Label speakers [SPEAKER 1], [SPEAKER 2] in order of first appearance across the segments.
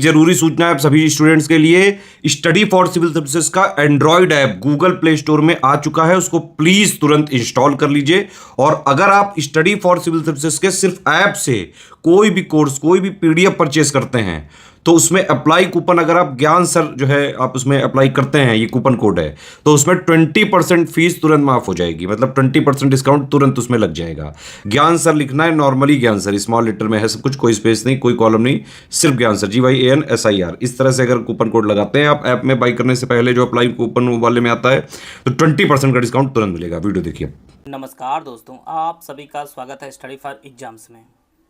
[SPEAKER 1] जरूरी सूचना है सभी स्टूडेंट्स के लिए, स्टडी फॉर सिविल सर्विसेज का Android app Google play store में आ चुका है, उसको प्लीज तुरंत इंस्टॉल कर लीजिए। और अगर आप स्टडी फॉर सिविल सर्विसेज के सिर्फ ऐप से कोई भी कोर्स, कोई भी पीडीएफ परचेस करते हैं तो उसमें अप्लाई कूपन, अगर आप ज्ञान सर जो है आप उसमें अप्लाई करते हैं, ये कूपन कोड है, तो उसमें 20% फीस तुरंत माफ हो जाएगी, मतलब 20% डिस्काउंट तुरंत उसमें लग जाएगा। ज्ञान सर लिखना है, नॉर्मली ज्ञान सर स्मॉल लेटर में है सब कुछ, कोई स्पेस नहीं, कोई कॉलम नहीं, सिर्फ ज्ञान सर, GYANSIR। इस तरह से अगर कूपन कोड लगाते हैं आप ऐप में बाई करने से पहले, जो अप्लाई कूपन वाले में आता है, तो 20% का डिस्काउंट तुरंत मिलेगा। वीडियो देखिए।
[SPEAKER 2] नमस्कार दोस्तों, आप सभी का स्वागत है स्टडी फॉर एग्जाम्स में।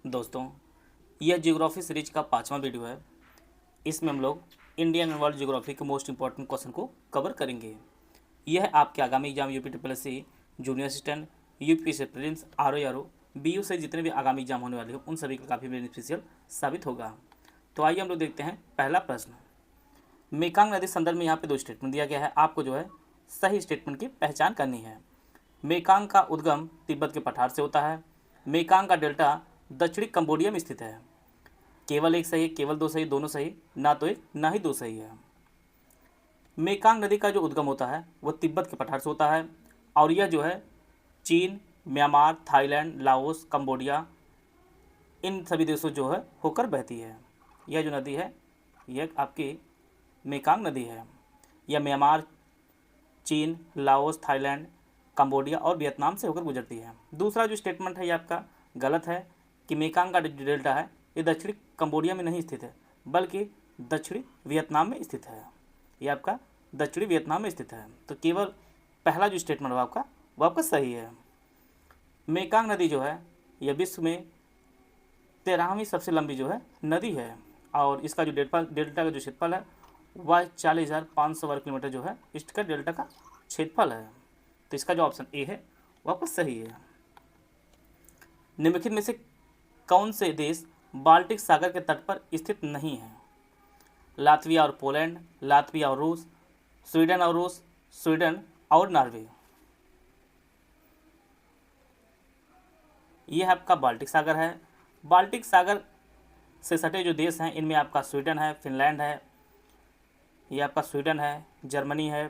[SPEAKER 2] दोस्तों, यह ज्योग्राफी सीरीज का 5वां वीडियो है। इसमें हम लोग इंडियन एंड वर्ल्ड ज्योग्राफी के मोस्ट इंपॉर्टेंट क्वेश्चन को कवर करेंगे। यह आपके आगामी exam UPSSC, junior assistant, UPSC prelims, RO BU से जितने भी आगामी एग्जाम होने वाले हैं उन सभी का काफ़ी बेनिफिशियल साबित होगा। तो आइए हम लोग देखते हैं पहला प्रश्न। मेकांग नदी संदर्भ में यहाँ पे 2 स्टेटमेंट दिया गया है, आपको जो है सही स्टेटमेंट की पहचान करनी है। मेकांग का उद्गम तिब्बत के पठार से होता है। मेकांग का डेल्टा दक्षिणी कंबोडिया में स्थित है। केवल एक सही, केवल 2 सही, दोनों सही, ना तो एक ना ही 2 सही है। मेकांग नदी का जो उद्गम होता है वह तिब्बत के पठार से होता है और यह जो है चीन, म्यांमार, थाईलैंड, लाओस, कंबोडिया, इन सभी देशों जो है होकर बहती है। यह जो नदी है यह आपकी मेकांग नदी है। यह म्यांमार, चीन, लाओस, थाईलैंड, कंबोडिया और वियतनाम से होकर गुजरती है। दूसरा जो स्टेटमेंट है ये आपका गलत है कि मेकांग का जो डेल्टा है ये दक्षिणी कंबोडिया में नहीं स्थित है, बल्कि दक्षिणी वियतनाम में स्थित है। ये आपका दक्षिणी वियतनाम में स्थित है। तो केवल पहला जो स्टेटमेंट है वो आपका सही है। मेकांग नदी जो है यह विश्व में 13वीं सबसे लंबी जो है नदी है और इसका जो डेल्टा का जो क्षेत्रफल है वह 40,500 वर्ग किलोमीटर जो है इसका डेल्टा का क्षेत्रफल है। तो इसका जो ऑप्शन ए है वो आपका सही है। निम्नलिखित में से कौन से देश बाल्टिक सागर के तट पर स्थित नहीं है? लातविया और पोलैंड, लातविया और रूस, स्वीडन और रूस, स्वीडन और नॉर्वे। यह आपका बाल्टिक सागर है। बाल्टिक सागर से सटे जो देश हैं इनमें आपका स्वीडन है, फिनलैंड है, ये आपका स्वीडन है, जर्मनी है,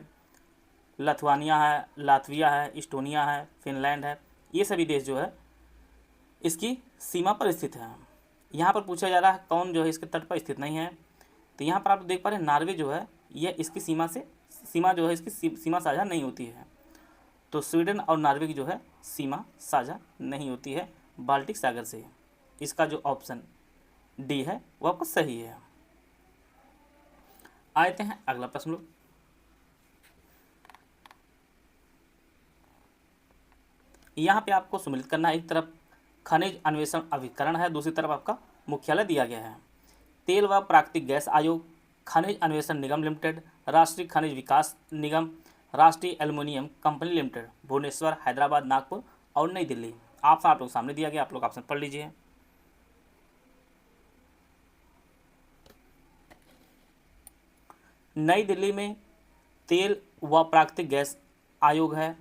[SPEAKER 2] लिथुआनिया है, लातविया है, इस्टोनिया है, फिनलैंड है। ये सभी देश जो है इसकी सीमा पर स्थित है। यहाँ पर पूछा जा रहा है कौन जो है इसके तट पर स्थित नहीं है, तो यहाँ पर आप देख पा रहे हैं नॉर्वे जो है यह इसकी सीमा जो है इसकी सीमा साझा नहीं होती है। तो स्वीडन और नॉर्वे की जो है सीमा साझा नहीं होती है बाल्टिक सागर से। इसका जो ऑप्शन डी है वो आपका सही है। आते हैं अगला प्रश्न लोग। यहाँ पे आपको सम्मिलित करना है, एक तरफ खनिज अन्वेषण अभिकरण है, दूसरी तरफ आपका मुख्यालय दिया गया है। तेल व प्राकृतिक गैस आयोग, खनिज अन्वेषण निगम लिमिटेड, राष्ट्रीय खनिज विकास निगम, राष्ट्रीय aluminium company limited, Bhubaneswar, Hyderabad, Nagpur और नई दिल्ली। ऑप्शन आप लोग सामने दिया गया, आप लोग ऑप्शन पढ़ लीजिए। नई दिल्ली में तेल व प्राकृतिक गैस आयोग है।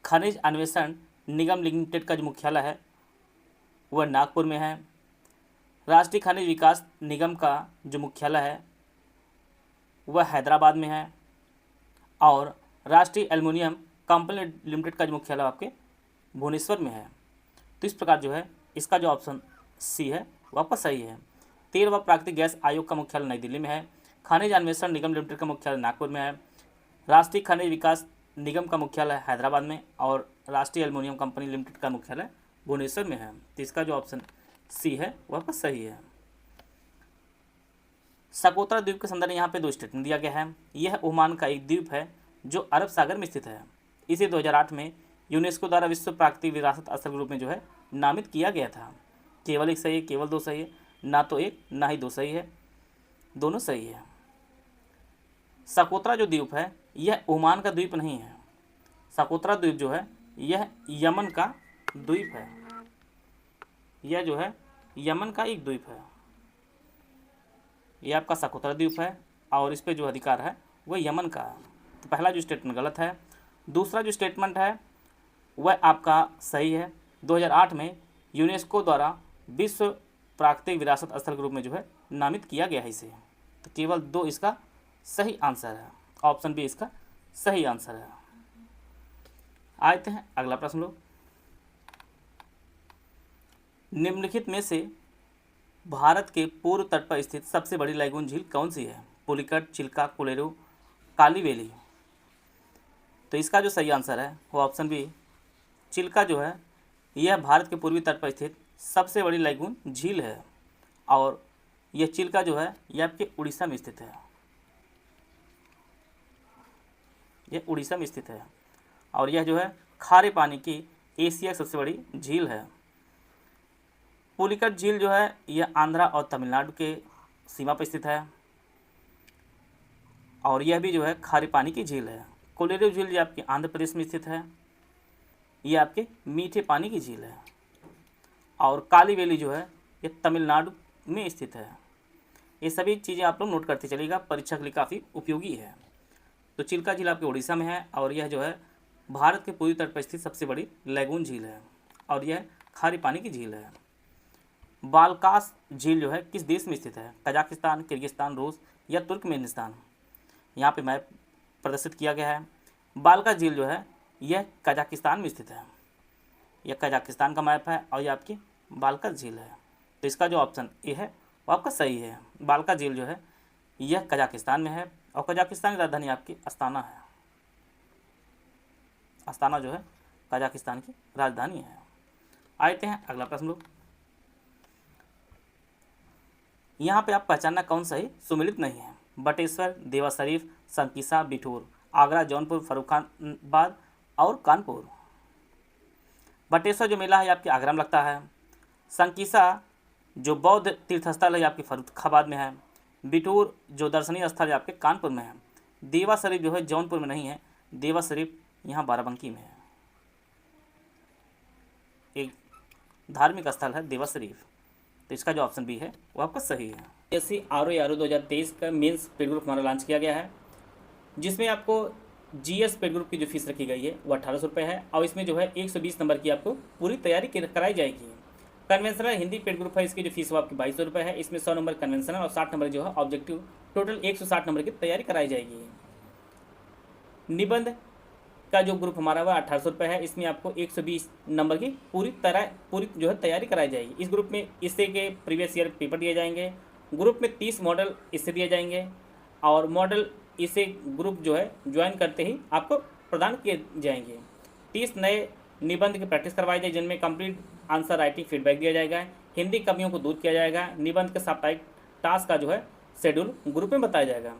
[SPEAKER 2] खनिज अन्वेषण निगम लिमिटेड का जो मुख्यालय है वह नागपुर में है। राष्ट्रीय खनिज विकास निगम का जो मुख्यालय है वह हैदराबाद में है और राष्ट्रीय एल्युमिनियम कंपनी लिमिटेड का जो मुख्यालय आपके भुवनेश्वर में है। तो इस प्रकार जो है इसका जो ऑप्शन सी है वह आपका सही है। तेल व प्राकृतिक गैस आयोग का मुख्यालय नई दिल्ली में है, खनिज अन्वेषण निगम लिमिटेड का मुख्यालय नागपुर में है, राष्ट्रीय खनिज विकास निगम का मुख्यालय हैदराबाद में और राष्ट्रीय एल्युमिनियम कंपनी लिमिटेड का मुख्यालय भुवनेश्वर में है। तो इसका जो ऑप्शन सी है वह आपका सही है। सकोत्रा द्वीप के संदर्भ में यहाँ पे 2 स्टेटमेंट दिया गया है। यह ओमान का एक द्वीप है जो अरब सागर में स्थित है। इसे 2008 में यूनेस्को द्वारा विश्व प्राकृतिक विरासत स्थल के रूप में जो है नामित किया गया था। केवल एक सही है, केवल 2 सही है, ना तो एक ना ही 2 सही है, दोनों सही है। सकोत्रा जो द्वीप है यह ओमान का द्वीप नहीं है। सकोत्रा द्वीप जो है यह यमन का द्वीप है। यह जो है यमन का एक द्वीप है। यह आपका सकोत्रा द्वीप है और इस पे जो अधिकार है वह यमन का है। तो पहला जो स्टेटमेंट गलत है। दूसरा जो स्टेटमेंट है वह आपका सही है। 2008 में यूनेस्को द्वारा विश्व प्राकृतिक विरासत स्थल के रूप में जो है नामित किया गया है इसे? तो केवल 2 इसका सही आंसर है। ऑप्शन बी इसका सही आंसर है। आते हैं अगला प्रश्न लोग। निम्नलिखित में से भारत के पूर्व तट पर स्थित सबसे बड़ी लैगून झील कौन सी है? पुलिकट, चिल्का, कोलेरू, काली वैली। तो इसका जो सही आंसर है वो ऑप्शन बी चिल्का जो है यह भारत के पूर्वी तट पर स्थित सबसे बड़ी लैगून झील है। और यह चिल्का जो है यह आपके उड़ीसा में स्थित है। यह उड़ीसा में स्थित है और यह जो है खारे पानी की एशिया की सबसे बड़ी झील है। पुलिकट झील जो है यह आंध्रा और तमिलनाडु के सीमा पर स्थित है और यह भी जो है खारे पानी की झील है। कोलेरू झील जो आपके आंध्र प्रदेश में स्थित है, यह आपके मीठे पानी की झील है। और काली वैली जो है यह तमिलनाडु में स्थित है। ये सभी चीज़ें आप लोग नोट करते चलिएगा, परीक्षा के लिए काफ़ी उपयोगी है। तो चिल्का झील आपके उड़ीसा में है और यह जो है भारत के पूर्वी तट पर स्थित सबसे बड़ी लैगून झील है और यह खारे पानी की झील है। बालकास झील जो है किस देश में स्थित है? कजाकिस्तान, किर्गिस्तान, रूस या तुर्कमेनिस्तान। यहाँ पे मैप प्रदर्शित किया गया है। बालकास झील जो है यह कजाकिस्तान में स्थित है। यह कजाकिस्तान का मैप है और यह आपकी बालकास झील है। तो इसका जो ऑप्शन ए है वो आपका सही है। बालकास झील जो है यह कजाकिस्तान में है और कजाकिस्तान की राजधानी आपकी अस्ताना है। अस्ताना जो है कजाकिस्तान की राजधानी है। आते हैं अगला प्रश्न लोग। यहाँ पे आप पहचानना कौन सा ही सुमिलित नहीं है? बटेश्वर, देवा शरीफ, संकीसा, बिठूर, आगरा, जौनपुर, फर्रुखाबाद और कानपुर। बटेश्वर जो मेला है आपके आगरा में लगता है। संकीसा जो बौद्ध तीर्थस्थल है आपके फर्रुखाबाद में है। बिठूर जो दर्शनीय स्थल है आपके कानपुर में है। देवा शरीफ जो है जौनपुर में नहीं है, देवा शरीफ यहाँ बाराबंकी में है। एक धार्मिक स्थल है देवा शरीफ। तो इसका जो ऑप्शन बी है वो आपका सही है। ऐसी RO 2023 का मेंस पेड ग्रुप हमारा लॉन्च किया गया है, जिसमें आपको GS पेड ग्रुप की जो फीस रखी गई है वो 1800 रुपये है और इसमें जो है 120 नंबर की आपको पूरी तैयारी कराई जाएगी। कन्वेंशनल हिंदी पेड ग्रुप है, इसकी जो फीस वो आपकी 2200 रुपये है। इसमें 100 नंबर कन्वेंशनल और 60 नंबर जो है ऑब्जेक्टिव, टोटल 160 नंबर की तैयारी कराई जाएगी। निबंध का जो ग्रुप हमारा हुआ 1800 रुपये है। इसमें आपको 120 नंबर की पूरी जो है तैयारी कराई जाएगी। इस ग्रुप में इससे के प्रीवियस ईयर पेपर दिए जाएंगे। ग्रुप में 30 मॉडल इससे दिए जाएंगे और मॉडल इसे ग्रुप जो है ज्वाइन करते ही आपको प्रदान किए जाएंगे। 30 नए निबंध की प्रैक्टिस करवाई जाएगी, जिनमें कंप्लीट आंसर राइटिंग फीडबैक दिया जाएगा। हिंदी कमियों को दूर किया जाएगा। निबंध के साप्ताहिक टास्क का जो है शेड्यूल ग्रुप में बताया जाएगा।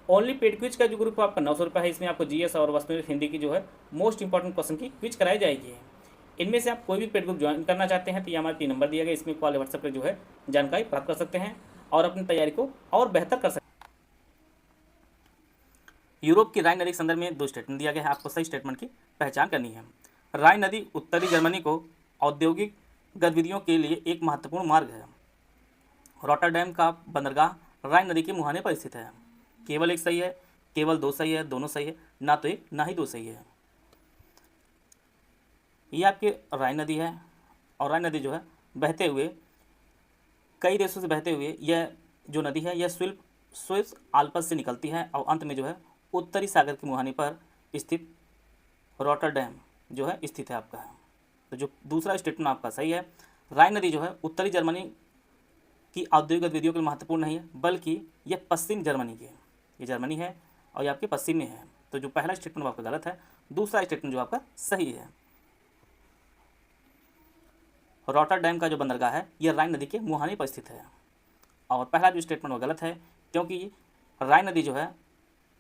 [SPEAKER 2] ओनली पेड क्विज का जो ग्रुप आपका 900 रुपये है। इसमें आपको GS और वस्तुनिष्ठ हिंदी की जो है मोस्ट इंपॉर्टेंट क्वेश्चन की क्विज कराई जाएगी। इनमें से आप कोई भी पेड ग्रुप ज्वाइन करना चाहते हैं तो ये हमारे 3 नंबर दिया गया, इसमें कॉल व्हाट्सएप पर जो है जानकारी प्राप्त कर सकते हैं और अपनी तैयारी को और बेहतर कर सकते हैं। यूरोप की राइन नदी के संदर्भ में 2 स्टेटमेंट दिया गया है, आपको सही स्टेटमेंट की पहचान करनी है। राइन नदी उत्तरी जर्मनी को औद्योगिक गतिविधियों के लिए एक महत्वपूर्ण मार्ग है। रॉटरडैम का बंदरगाह राइन नदी के मुहाने पर स्थित है। केवल एक सही है, केवल 2 सही है, दोनों सही है, ना तो एक ना ही 2 सही है। ये आपकी राइन नदी है और राइन नदी जो है बहते हुए कई देशों से बहते हुए यह जो नदी है यह स्विस आल्प्स से निकलती है और अंत में जो है उत्तरी सागर के मुहाने पर स्थित रॉटरडैम जो है स्थित है आपका। तो जो दूसरा स्टेटमेंट आपका सही है। राइन नदी जो है उत्तरी जर्मनी की औद्योगिक गतिविधियों के लिए महत्वपूर्ण नहीं है, बल्कि यह पश्चिम जर्मनी की, ये जर्मनी है और ये आपके पश्चिम में है। तो जो पहला स्टेटमेंट आपका गलत है, दूसरा स्टेटमेंट जो आपका सही है। रॉटरडैम का जो बंदरगाह है यह राइन नदी के मुहाने पर स्थित है और पहला जो स्टेटमेंट वो गलत है, क्योंकि राइन नदी जो है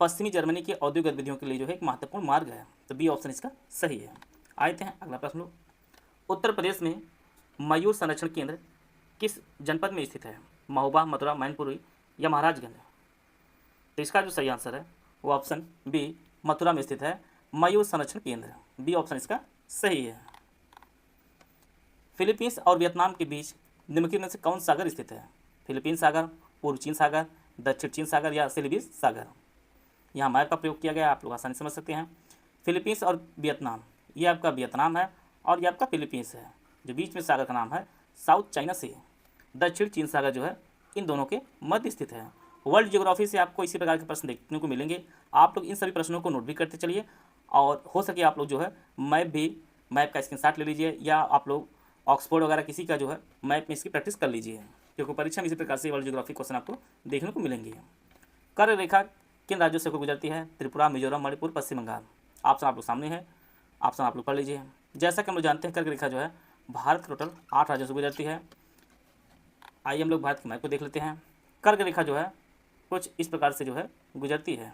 [SPEAKER 2] पश्चिमी जर्मनी की औद्योगिक गतिविधियों के लिए जो है एक महत्वपूर्ण मार्ग है। तो बी ऑप्शन इसका सही है। आते हैं अगला प्रश्न। उत्तर प्रदेश में मयूर संरक्षण केंद्र किस जनपद में स्थित है? महोबा, मथुरा, मैनपुरी या महाराजगंज। तो इसका जो सही आंसर है वो ऑप्शन बी मथुरा में स्थित है, मयूर संरक्षण केंद्र। बी ऑप्शन इसका सही है। फिलीपींस और वियतनाम के बीच निम्नलिखित में से कौन सागर स्थित है? फिलीपींस सागर, पूर्व चीन सागर, दक्षिण चीन सागर या सिलिबीस सागर। यहाँ मैप का प्रयोग किया गया, आप लोग आसानी समझ सकते हैं। फिलीपींस और वियतनाम, ये आपका वियतनाम है और ये आपका फिलीपींस है। जो बीच में सागर का नाम है साउथ चाइना सी। दक्षिण चीन सागर जो है इन दोनों के मध्य स्थित है। वर्ल्ड ज्योग्राफी से आपको इसी प्रकार के प्रश्न देखने को मिलेंगे। आप लोग इन सभी प्रश्नों को नोट भी करते चलिए और हो सके आप लोग जो है मैप का स्क्रीनशॉट ले लीजिए या आप लोग ऑक्सफोर्ड वगैरह किसी का जो है मैप में इसकी प्रैक्टिस कर लीजिए, क्योंकि परीक्षा में इसी प्रकार से वर्ल्ड ज्योग्राफी क्वेश्चन आपको देखने को मिलेंगे। कर्क रेखा किन राज्यों से होकर गुजरती है? त्रिपुरा, मिजोरम, मणिपुर, पश्चिम बंगाल। ऑप्शन आप लोग सामने है, ऑप्शन आप लोग पढ़ लीजिए। जैसा कि हम लोग जानते हैं कर्क रेखा जो है भारत के टोटल 8 राज्यों से गुजरती है। आइए हम लोग भारत के मैप को देख लेते हैं। कर्क रेखा जो है कुछ इस प्रकार से जो है गुजरती है।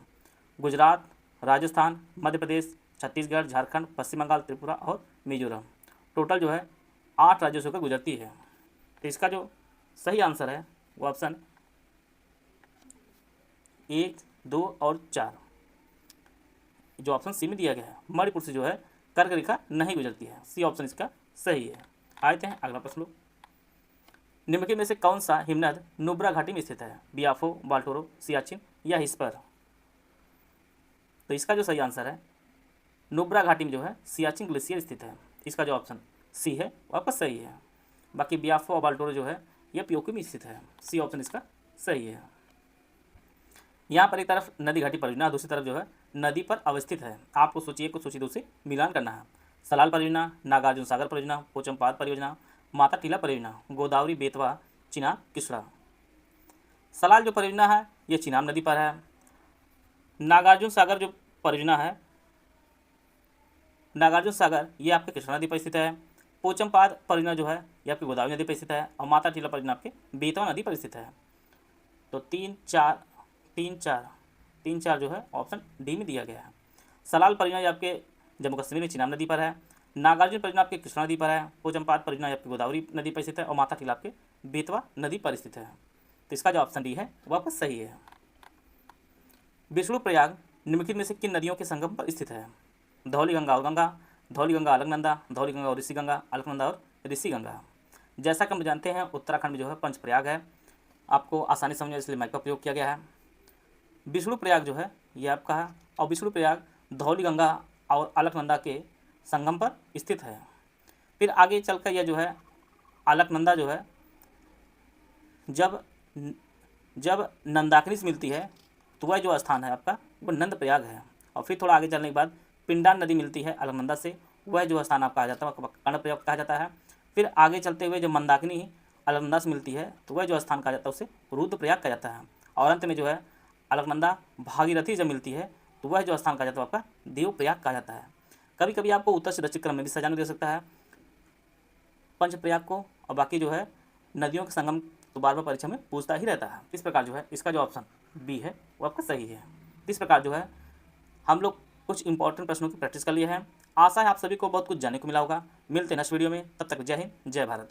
[SPEAKER 2] गुजरात, राजस्थान, मध्य प्रदेश, छत्तीसगढ़, झारखंड, पश्चिम बंगाल, त्रिपुरा और मिजोरम, टोटल जो है 8 राज्यों से होकर गुजरती है। तो इसका जो सही आंसर है वो ऑप्शन 1, 2 और 4 जो ऑप्शन सी में दिया गया है, मणिपुर से जो है कर्क रेखा नहीं गुजरती है। सी ऑप्शन इसका सही है। आते हैं अगला प्रश्न। निम्नलिखित में से कौन सा हिमनद नुब्रा घाटी में स्थित है? बियाफो, बाल्टोरो, सियाचिन या हिस्पर? तो इसका जो सही आंसर है नुब्रा घाटी में जो है सियाचिन ग्लेशियर स्थित है। इसका जो ऑप्शन सी है वो आपका सही है। बाकी बियाफो और बाल्टोरो जो है यह पीओके में स्थित है। सी ऑप्शन इसका सही है। यहाँ पर एक तरफ नदी घाटी परियोजना, दूसरी तरफ जो है नदी पर अवस्थित है। आपको सोचिए कुछ सोचिए से मिलान करना है। सलाल परियोजना, नागार्जुन सागर परियोजना, पोचमपाद परियोजना, माता टीला परियोजना, गोदावरी, बेतवा, चिनाब, किसरा। सलाल जो परियोजना है ये चिनाब नदी पर है। नागार्जुन सागर जो परियोजना है, नागार्जुन सागर ये आपके कृष्णा नदी पर स्थित है। पोचमपाद परियोजना जो है ये आपकी गोदावरी नदी पर स्थित है और माता टीला परियोजना आपके बेतवा नदी पर स्थित है। तो 3, 4 जो है ऑप्शन डी में दिया गया है। सलाल परियोजना ये आपके जम्मू कश्मीर में चिनाब नदी पर है। नागार्जुन परियोजना आपके कृष्णा नदी पर है। पोचमपाद परियोजना आपकी गोदावरी नदी पर स्थित है और माता टीला आपके बेतवा नदी पर स्थित है। तो इसका जो ऑप्शन डी है वो आपका सही है। विष्णुप्रयाग निम्नलिखित में से किन नदियों के संगम पर स्थित है? धौली गंगा और गंगा, धौली गंगा अलकनंदा, धौली गंगा और ऋषि गंगा, अलकनंदा और ऋषि गंगा। जैसा कि हम जानते हैं उत्तराखंड में जो है पंचप्रयाग है। आपको आसानी समझने इसलिए मैप का प्रयोग किया गया है। विष्णुप्रयाग जो है ये आपका है और विष्णुप्रयाग धौली गंगा और अलकनंदा के संगम पर स्थित है। फिर आगे चलकर यह जो है अलकनंदा जो है जब नंदाकिनी से मिलती है तो वह जो स्थान है आपका वो नंद प्रयाग है। और फिर थोड़ा आगे चलने के बाद पिंडान नदी मिलती है अलकनंदा से, वह जो स्थान आपका आ जाता है कर्णप्रयाग कहा जाता है। फिर आगे चलते हुए जब मंदाकिनी अलकनंदा से मिलती है तो वह जो स्थान कहा जाता है उसे रुद्रप्रयाग कहा जाता है। और अंत में जो है अलकनंदा भागीरथी जब मिलती है तो वह जो स्थान कहा जाता है आपका देवप्रयाग कहा जाता है। कभी कभी आपको उत्तर से दक्षिण क्रम में भी सजाने दे सकता है पंचप्रयाग को, और बाकी जो है नदियों के संगम तो बार बार परीक्षा में पूछता ही रहता है। इस प्रकार जो है इसका जो ऑप्शन बी है वो आपका सही है। इस प्रकार जो है हम लोग कुछ इंपॉर्टेंट प्रश्नों की प्रैक्टिस कर लिए हैं। आशा है आप सभी को बहुत कुछ जानने को मिला होगा। मिलते हैं नेक्स्ट वीडियो में, तब तक जय हिंद, जय भारत।